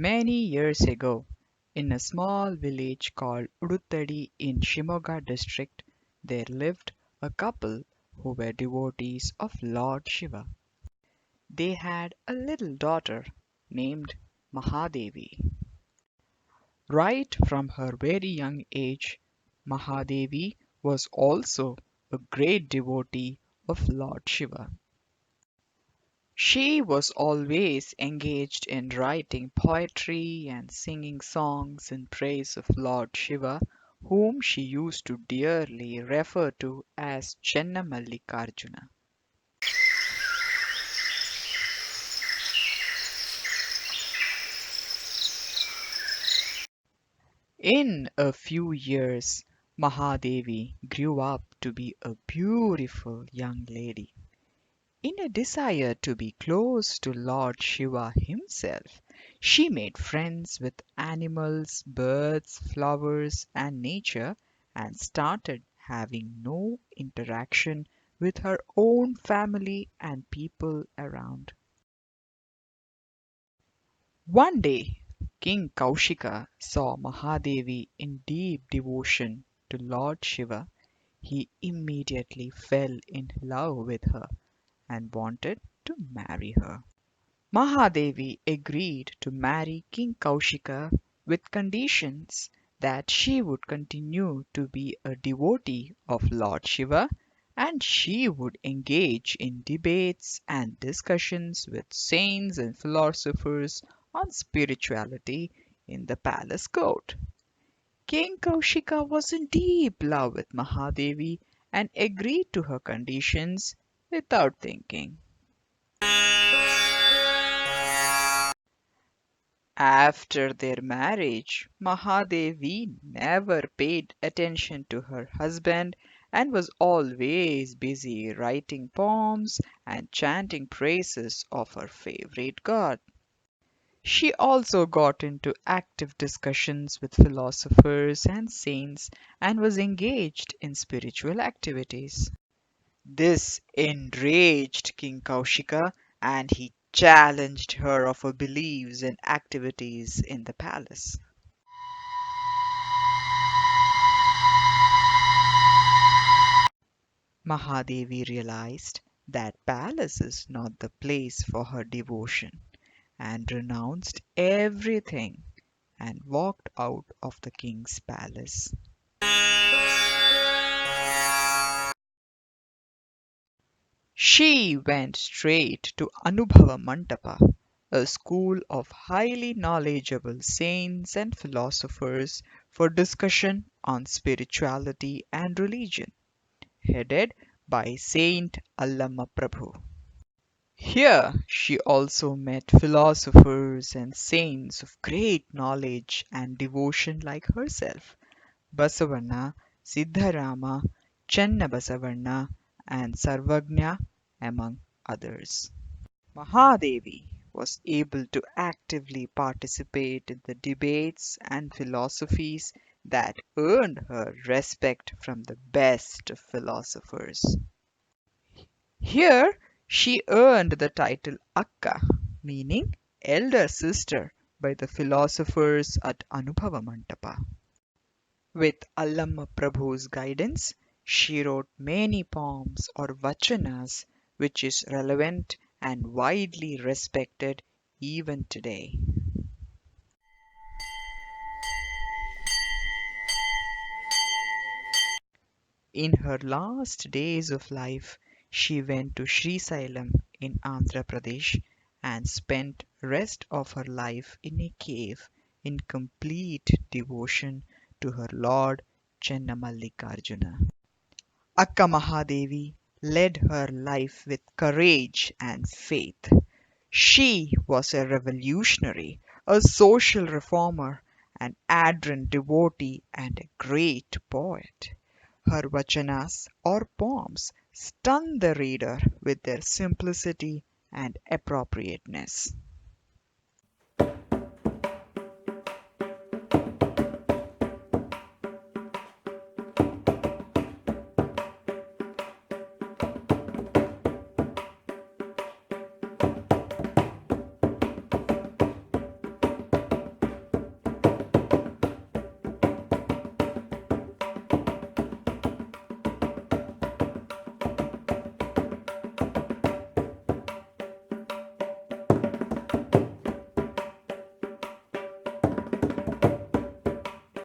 Many years ago, in a small village called Udutadi in Shimoga district, there lived a couple who were devotees of Lord Shiva. They had a little daughter named Mahadevi. Right from her very young age, Mahadevi was also a great devotee of Lord Shiva. She was always engaged in writing poetry and singing songs in praise of Lord Shiva, whom she used to dearly refer to as Chenna Mallikarjuna. In a few years, Mahadevi grew up to be a beautiful young lady. In a desire to be close to Lord Shiva himself, she made friends with animals, birds, flowers, and nature and started having no interaction with her own family and people around. One day, King Kaushika saw Mahadevi in deep devotion to Lord Shiva. He immediately fell in love with her and wanted to marry her. Mahadevi agreed to marry King Kaushika with conditions that she would continue to be a devotee of Lord Shiva and she would engage in debates and discussions with saints and philosophers on spirituality in the palace court. King Kaushika was in deep love with Mahadevi and agreed to her conditions without thinking. After their marriage, Mahadevi never paid attention to her husband and was always busy writing poems and chanting praises of her favorite god. She also got into active discussions with philosophers and saints and was engaged in spiritual activities. This enraged King Kaushika and he challenged her of her beliefs and activities in the palace. Mahadevi realized that palace is not the place for her devotion and renounced everything and walked out of the king's palace. She went straight to Anubhava Mandapa, a school of highly knowledgeable saints and philosophers for discussion on spirituality and religion, headed by Saint Allama Prabhu. Here she also met philosophers and saints of great knowledge and devotion like herself, Basavanna, Siddharama, Chenna and Sarvagna, among others. Mahadevi was able to actively participate in the debates and philosophies that earned her respect from the best of philosophers. Here she earned the title Akka, meaning elder sister, by the philosophers at Anubhava Mandapa. With Allama Prabhu's guidance, she wrote many poems or vachanas which is relevant and widely respected even today. In her last days of life, she went to Srisailam in Andhra Pradesh and spent rest of her life in a cave in complete devotion to her Lord Chenna Mallikarjuna. Akka Mahadevi led her life with courage and faith. She was a revolutionary, a social reformer, an ardent devotee, and a great poet. Her vachanas or poems stun the reader with their simplicity and appropriateness.